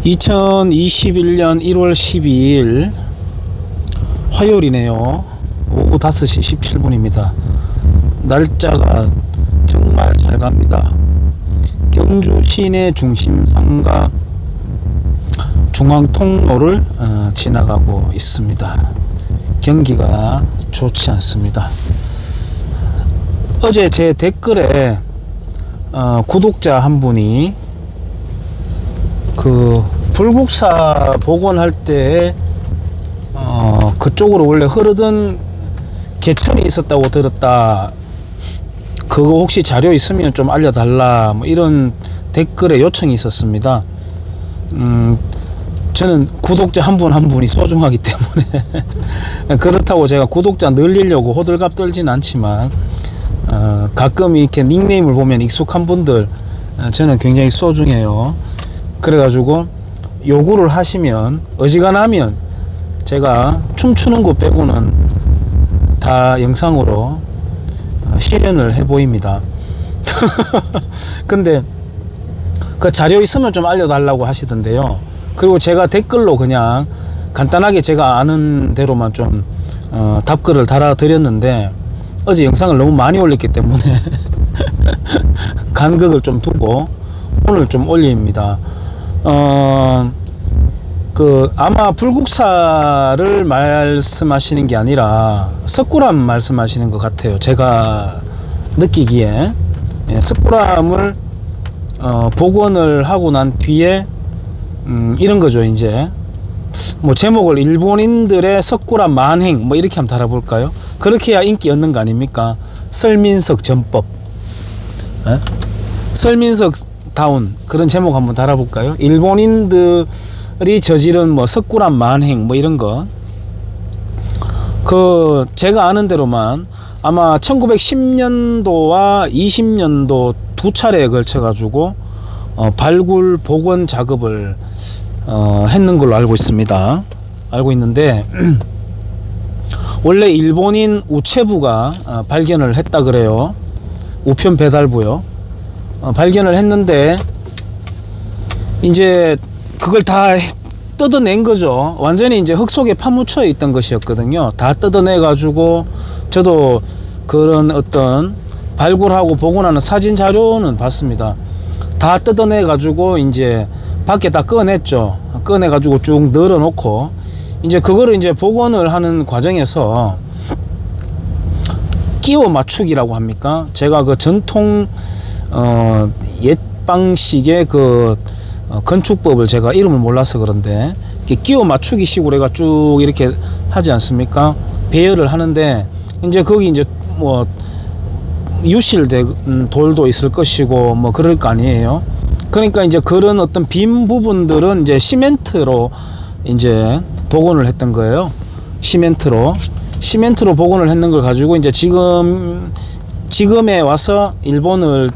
2021년 1월 12일 화요일이네요. 오후 5시 17분입니다. 날짜가 정말 잘 갑니다. 경주 시내 중심 상가 중앙통로를 지나가고 있습니다. 경기가 좋지 않습니다. 어제 제 댓글에 구독자 한 분이 그 불국사 복원할 때 그쪽으로 원래 흐르던 개천이 있었다고 들었다. 그거 혹시 자료 있으면 좀 알려달라. 뭐 이런 댓글에 요청이 있었습니다. 저는 구독자 한 분 한 분이 소중하기 때문에 그렇다고 제가 구독자 늘리려고 호들갑 떨진 않지만 가끔 이렇게 닉네임을 보면 익숙한 분들 저는 굉장히 소중해요. 그래가지고 요구를 하시면 어지간하면 제가 춤추는 거 빼고는 다 영상으로 실현을 해 보입니다. 근데 그 자료 있으면 좀 알려달라고 하시던데요. 그리고 제가 댓글로 그냥 간단하게 제가 아는 대로만 좀 답글을 달아 드렸는데 어제 영상을 너무 많이 올렸기 때문에 간격을 좀 두고 오늘 좀 올립니다. 아마 불국사를 말씀하시는 게 아니라 석굴암 말씀하시는 것 같아요. 제가 느끼기에 석굴암을 복원을 하고 난 뒤에 이런 거죠. 이제 뭐 제목을 일본인들의 석굴암 만행 뭐 이렇게 한번 달아볼까요? 그렇게 해야 인기 얻는 거 아닙니까? 설민석 전법, 설민석 다운 그런 제목 한번 달아볼까요? 일본인들이 저지른 뭐 석굴암 만행 뭐 이런 거. 그 제가 아는 대로만 아마 1910년도와 20년도 두 차례에 걸쳐 가지고 발굴 복원 작업을 했는 걸로 알고 있습니다. 알고 있는데 원래 일본인 우체부가 발견을 했다 그래요. 우편 배달부요. 발견을 했는데 이제 그걸 다 뜯어낸 거죠. 완전히 이제 흙 속에 파묻혀 있던 것이었거든요. 다 뜯어내 가지고 저도 그런 어떤 발굴하고 복원하는 사진 자료는 봤습니다. 다 뜯어내 가지고 이제 밖에 다 꺼냈죠. 꺼내 가지고 쭉 널어 놓고 이제 그거를 이제 복원을 하는 과정에서 끼워 맞추기라고 합니까? 제가 그 전통 옛 방식의 그 건축법을 제가 이름을 몰라서 그런데 끼워 맞추기 식으로 해가 쭉 이렇게 하지 않습니까? 배열을 하는데 이제 거기 이제 뭐 유실된 돌도 있을 것이고 뭐 그럴 거 아니에요. 그러니까 이제 그런 어떤 빈 부분들은 이제 시멘트로 이제 복원을 했던 거예요. 시멘트로 복원을 했는 걸 가지고 이제 지금에 와서 일본을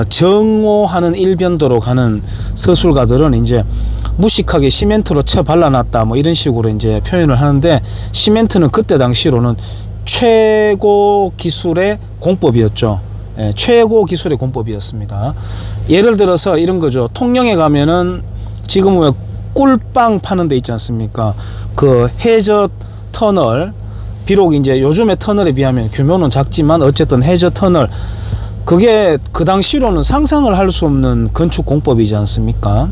정오하는 일변도로 가는 서술가들은 이제 무식하게 시멘트로 쳐 발라놨다 뭐 이런 식으로 이제 표현을 하는데 시멘트는 그때 당시로는 최고 기술의 공법이었죠. 최고 기술의 공법이었습니다. 예를 들어서 이런 거죠. 통영에 가면은 지금 왜 꿀빵 파는 데 있지 않습니까? 그 해저 터널, 비록 이제 요즘의 터널에 비하면 규모는 작지만 어쨌든 해저 터널, 그게 그 당시로는 상상을 할 수 없는 건축 공법이지 않습니까?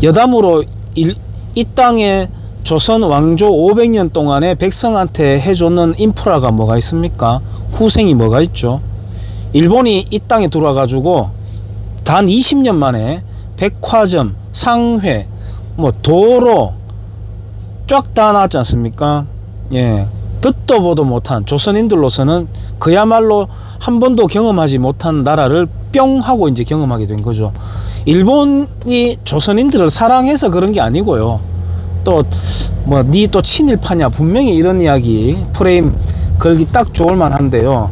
여담으로 이 땅에 조선 왕조 500년 동안에 백성한테 해줬는 인프라가 뭐가 있습니까? 후생이 뭐가 있죠? 일본이 이 땅에 들어와 가지고 단 20년 만에 백화점, 상회, 뭐 도로 쫙 다 나왔지 않습니까? 예, 듣도 보도 못한 조선인들로서는 그야말로 한 번도 경험하지 못한 나라를 뿅 하고 이제 경험하게 된 거죠. 일본이 조선인들을 사랑해서 그런 게 아니고요. 또 뭐 니 또 친일파냐 분명히 이런 이야기 프레임 걸기 딱 좋을 만한데요.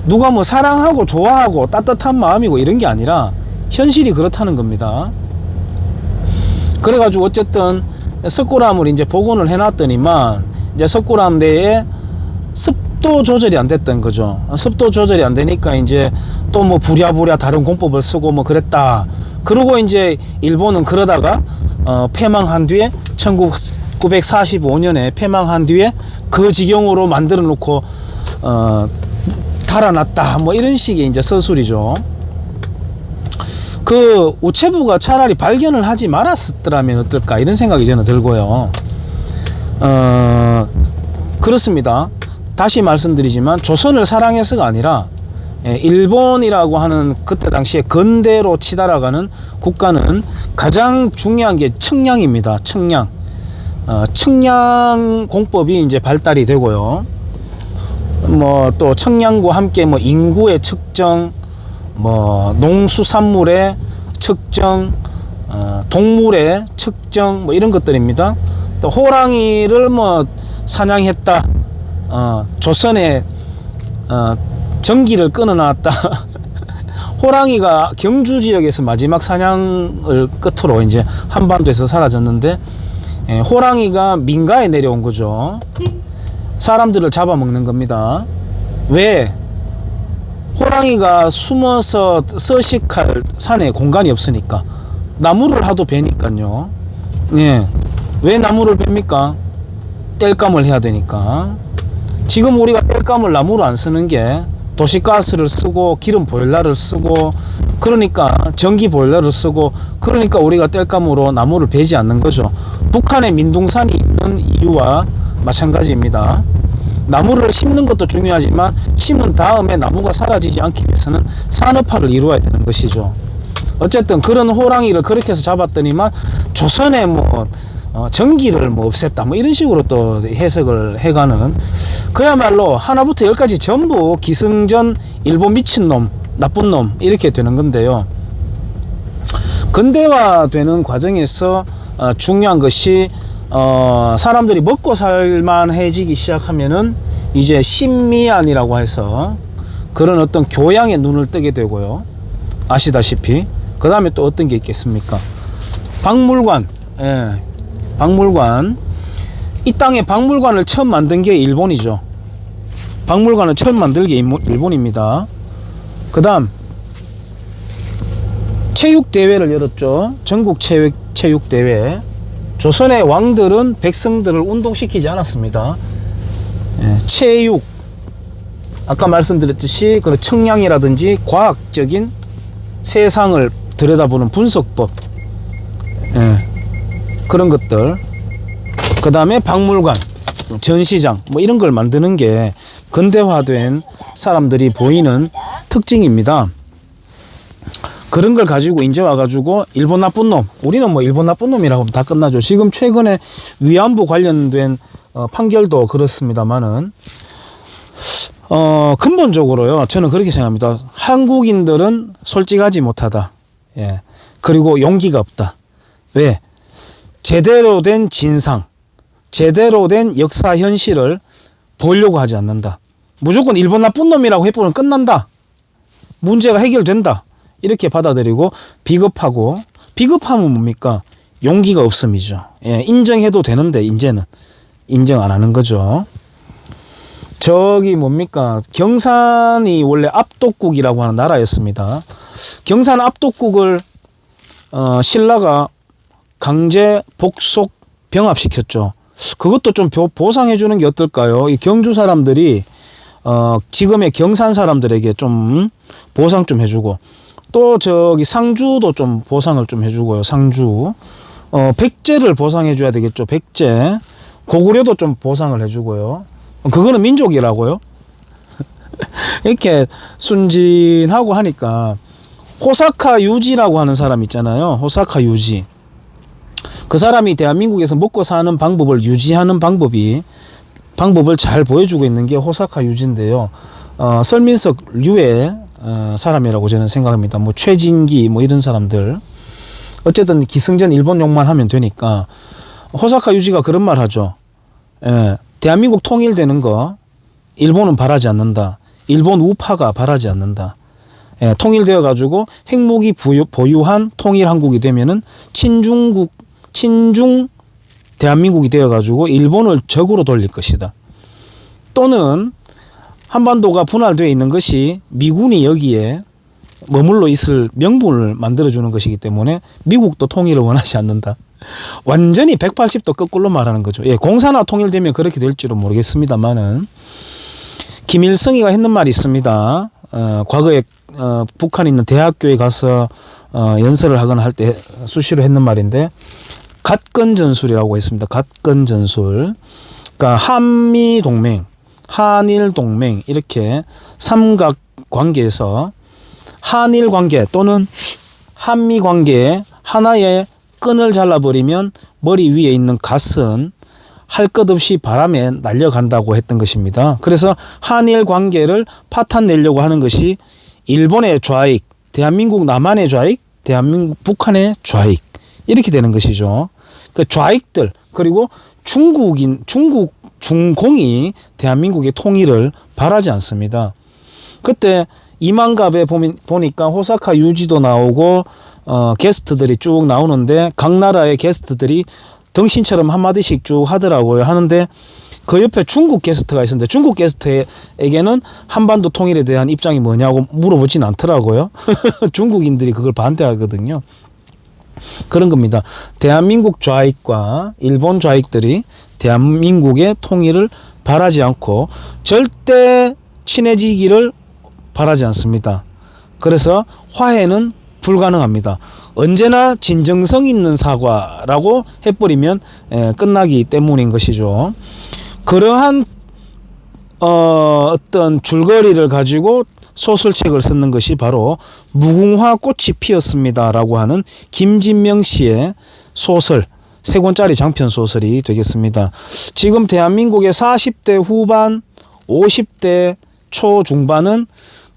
누가 뭐 사랑하고 좋아하고 따뜻한 마음이고 이런 게 아니라 현실이 그렇다는 겁니다. 그래가지고 어쨌든 석굴암을 이제 복원을 해놨더니만 이제 석굴암 내에 습도 조절이 안 됐던 거죠. 습도 조절이 안 되니까 이제 또 뭐 부랴부랴 다른 공법을 쓰고 뭐 그랬다. 그리고 이제 일본은 그러다가 패망한 뒤에 1945년에 패망한 뒤에 그 지경으로 만들어 놓고 달아났다 뭐 이런 식의 이제 서술이죠. 그 우체부가 차라리 발견을 하지 말았더라면 어떨까 이런 생각이 저는 들고요. 그렇습니다. 다시 말씀드리지만 조선을 사랑해서가 아니라 일본이라고 하는 그때 당시에 근대로 치달아가는 국가는 가장 중요한 게 측량입니다. 측량. 측량 공법이 이제 발달이 되고요. 뭐 또 측량과 함께 뭐 인구의 측정, 뭐 농수산물의 측정, 동물의 측정 뭐 이런 것들입니다. 또 호랑이를 뭐 사냥했다. 조선에 전기를 끊어놨다. 호랑이가 경주 지역에서 마지막 사냥을 끝으로 이제 한반도에서 사라졌는데 호랑이가 민가에 내려온 거죠. 사람들을 잡아먹는 겁니다. 왜? 호랑이가 숨어서 서식할 산에 공간이 없으니까 나무를 하도 베니까요. 예. 왜 나무를 뺍니까? 땔감을 해야 되니까. 지금 우리가 땔감을 나무로 안 쓰는 게 도시가스를 쓰고 기름 보일러를 쓰고 그러니까 전기 보일러를 쓰고 그러니까 우리가 땔감으로 나무를 베지 않는 거죠. 북한에 민둥산이 있는 이유와 마찬가지입니다. 나무를 심는 것도 중요하지만 심은 다음에 나무가 사라지지 않기 위해서는 산업화를 이루어야 되는 것이죠. 어쨌든 그런 호랑이를 그렇게 해서 잡았더니만 조선에 뭐 전기를 뭐 없앴다 뭐 이런 식으로 또 해석을 해가는 그야말로 하나부터 열까지 전부 기승전 일본 미친놈 나쁜 놈 이렇게 되는 건데요. 근대화되는 과정에서 중요한 것이 사람들이 먹고 살만해지기 시작하면은 이제 신미안이라고 해서 그런 어떤 교양에 눈을 뜨게 되고요. 아시다시피 그 다음에 또 어떤 게 있겠습니까? 박물관. 예. 박물관. 이 땅에 박물관을 처음 만든 게 일본이죠. 박물관을 처음 만든 게 일본입니다. 그 다음 체육대회를 열었죠. 전국 체육대회. 조선의 왕들은 백성들을 운동시키지 않았습니다. 예, 체육, 아까 말씀드렸듯이 그런 측량이라든지 과학적인 세상을 들여다보는 분석법, 예, 그런 것들, 그 다음에 박물관, 전시장 뭐 이런 걸 만드는 게 근대화된 사람들이 보이는 특징입니다. 그런 걸 가지고 이제 와가지고 일본 나쁜 놈, 우리는 뭐 일본 나쁜 놈이라고 하면 다 끝나죠. 지금 최근에 위안부 관련된 판결도 그렇습니다만은 근본적으로요, 저는 그렇게 생각합니다. 한국인들은 솔직하지 못하다. 예. 그리고 용기가 없다. 왜? 제대로 된 진상, 제대로 된 역사 현실을 보려고 하지 않는다. 무조건 일본 나쁜 놈이라고 해보면 끝난다. 문제가 해결된다. 이렇게 받아들이고 비겁하고, 비겁함은 뭡니까? 용기가 없음이죠. 예, 인정해도 되는데 이제는 인정 안 하는 거죠. 저기 뭡니까? 경산이 원래 압독국이라고 하는 나라였습니다. 경산 압독국을 신라가 강제 복속 병합시켰죠. 그것도 좀 보상해 주는 게 어떨까요? 이 경주 사람들이 지금의 경산 사람들에게 좀 보상 좀 해주고, 또 저기 상주도 좀 보상을 좀 해주고요. 상주 백제를 보상해 줘야 되겠죠. 백제, 고구려도 좀 보상을 해주고요. 그거는 민족이라고요. 이렇게 순진하고 하니까 호사카 유지라고 하는 사람 있잖아요. 호사카 유지. 그 사람이 대한민국에서 먹고 사는 방법을 유지하는 방법을 잘 보여주고 있는 게 호사카 유지인데요. 설민석 류의 사람이라고 저는 생각합니다. 뭐 최진기 뭐 이런 사람들, 어쨌든 기승전 일본 욕만 하면 되니까. 호사카 유지가 그런 말 하죠. 예, 대한민국 통일되는 거 일본은 바라지 않는다. 일본 우파가 바라지 않는다. 예, 통일되어 가지고 핵무기 보유한 통일 한국이 되면은 친중 대한민국이 되어 가지고 일본을 적으로 돌릴 것이다. 또는 한반도가 분할되어 있는 것이 미군이 여기에 머물러 있을 명분을 만들어주는 것이기 때문에 미국도 통일을 원하지 않는다. 완전히 180도 거꾸로 말하는 거죠. 예, 공산화 통일되면 그렇게 될지도 모르겠습니다만은 김일성이가 했는 말이 있습니다. 과거에 북한에 있는 대학교에 가서 연설을 하거나 할 때 수시로 했는 말인데 갓건전술이라고 했습니다. 갓건전술. 그러니까 한미 동맹, 한일 동맹 이렇게 삼각 관계에서 한일 관계 또는 한미 관계에 하나의 끈을 잘라버리면 머리 위에 있는 갓은 할 것 없이 바람에 날려간다고 했던 것입니다. 그래서 한일 관계를 파탄 내려고 하는 것이 일본의 좌익, 대한민국 남한의 좌익, 대한민국 북한의 좌익 이렇게 되는 것이죠. 그 좌익들 그리고 중공이 대한민국의 통일을 바라지 않습니다. 그때 이만갑에 보니까 호사카 유지도 나오고 게스트들이 쭉 나오는데 각 나라의 게스트들이 덩신처럼 한마디씩 쭉 하더라고요. 하는데 그 옆에 중국 게스트가 있었는데 중국 게스트에게는 한반도 통일에 대한 입장이 뭐냐고 물어보진 않더라고요. 중국인들이 그걸 반대하거든요. 그런 겁니다. 대한민국 좌익과 일본 좌익들이 대한민국의 통일을 바라지 않고 절대 친해지기를 바라지 않습니다. 그래서 화해는 불가능합니다. 언제나 진정성 있는 사과라고 해버리면 끝나기 때문인 것이죠. 그러한 어떤 줄거리를 가지고 소설책을 쓰는 것이 바로 무궁화 꽃이 피었습니다 라고 하는 김진명 씨의 소설 3권짜리 장편 소설이 되겠습니다. 지금 대한민국의 40대 후반 50대 초중반은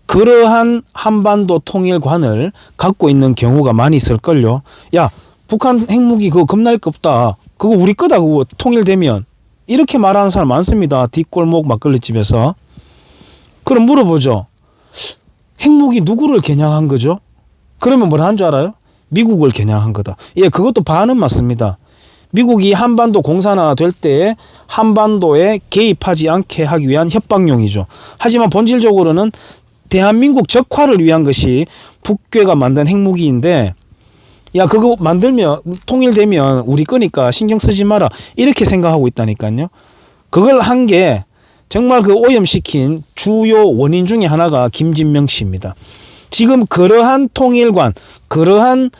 그러한 한반도 통일관을 갖고 있는 경우가 많이 있을걸요. 야, 북한 핵무기 그거 겁날 거 없다. 그거 우리 거다. 그거 통일되면. 이렇게 말하는 사람 많습니다. 뒷골목 막걸리집에서. 그럼 물어보죠. 핵무기 누구를 겨냥한 거죠? 그러면 뭘 한 줄 알아요? 미국을 겨냥한 거다. 예, 그것도 반은 맞습니다. 미국이 한반도 공산화 될 때에 한반도에 개입하지 않게 하기 위한 협박용이죠. 하지만 본질적으로는 대한민국 적화를 위한 것이 북괴가 만든 핵무기인데 야 그거 만들면 통일되면 우리 거니까 신경 쓰지 마라 이렇게 생각하고 있다니까요. 그걸 한 게 정말 그 오염시킨 주요 원인 중에 하나가 김진명 씨입니다. 지금 그러한 통일관 그러한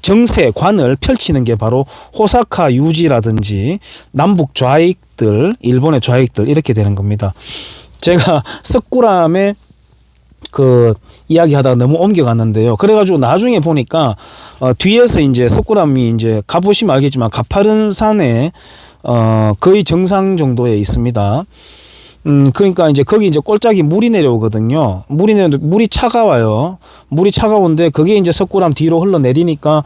정세관을 펼치는 게 바로 호사카 유지라든지 남북 좌익들 일본의 좌익들 이렇게 되는 겁니다. 제가 석굴암에 그 이야기 하다가 너무 옮겨갔는데요. 그래가지고 나중에 보니까 뒤에서 이제 석굴암이 이제 가보시면 알겠지만 가파른 산에 거의 정상 정도에 있습니다. 그러니까 이제 거기 이제 꼴짝이 물이 내려오거든요. 물이 내려오는데 물이 차가워요. 물이 차가운데 그게 이제 석굴암 뒤로 흘러내리니까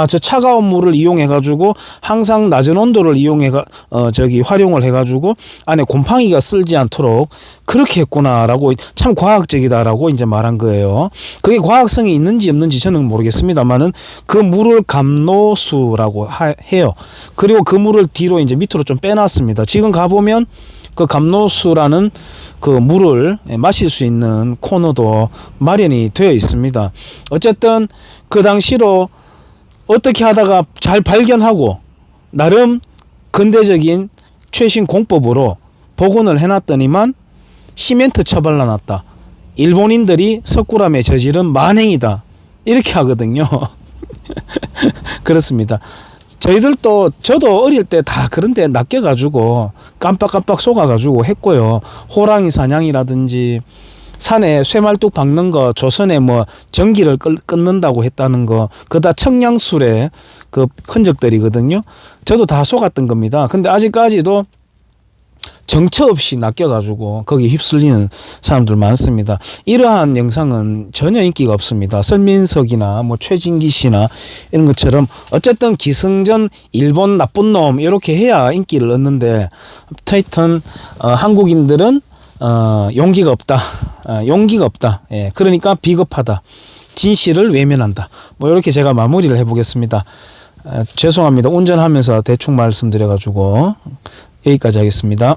저 차가운 물을 이용해 가지고 항상 낮은 온도를 이용해 활용을 해 가지고 안에 곰팡이가 쓸지 않도록 그렇게 했구나라고 참 과학적이다라고 이제 말한 거예요. 그게 과학성이 있는지 없는지 저는 모르겠습니다만은 그 물을 감노수라고 해요. 그리고 그 물을 뒤로 이제 밑으로 좀 빼놨습니다. 지금 가보면 그 감노수라는 그 물을 마실 수 있는 코너도 마련이 되어 있습니다. 어쨌든 그 당시로 어떻게 하다가 잘 발견하고 나름 근대적인 최신 공법으로 복원을 해놨더니만 시멘트 처발라놨다. 일본인들이 석굴암에 저지른 만행이다. 이렇게 하거든요. 그렇습니다. 저도 어릴 때 다 그런 데 낚여가지고 깜빡깜빡 속아가지고 했고요. 호랑이 사냥이라든지 산에 쇠말뚝 박는 거 조선에 뭐 전기를 끊는다고 했다는 거 그거 다 청량술의 그 흔적들이거든요. 저도 다 속았던 겁니다. 근데 아직까지도 정처 없이 낚여가지고 거기 휩쓸리는 사람들 많습니다. 이러한 영상은 전혀 인기가 없습니다. 설민석이나 뭐 최진기 씨나 이런 것처럼 어쨌든 기승전 일본 나쁜 놈 이렇게 해야 인기를 얻는데 하여튼 한국인들은 용기가 없다. 용기가 없다. 예, 그러니까 비겁하다. 진실을 외면한다. 뭐 이렇게 제가 마무리를 해보겠습니다. 죄송합니다. 운전하면서 대충 말씀드려가지고 여기까지 하겠습니다.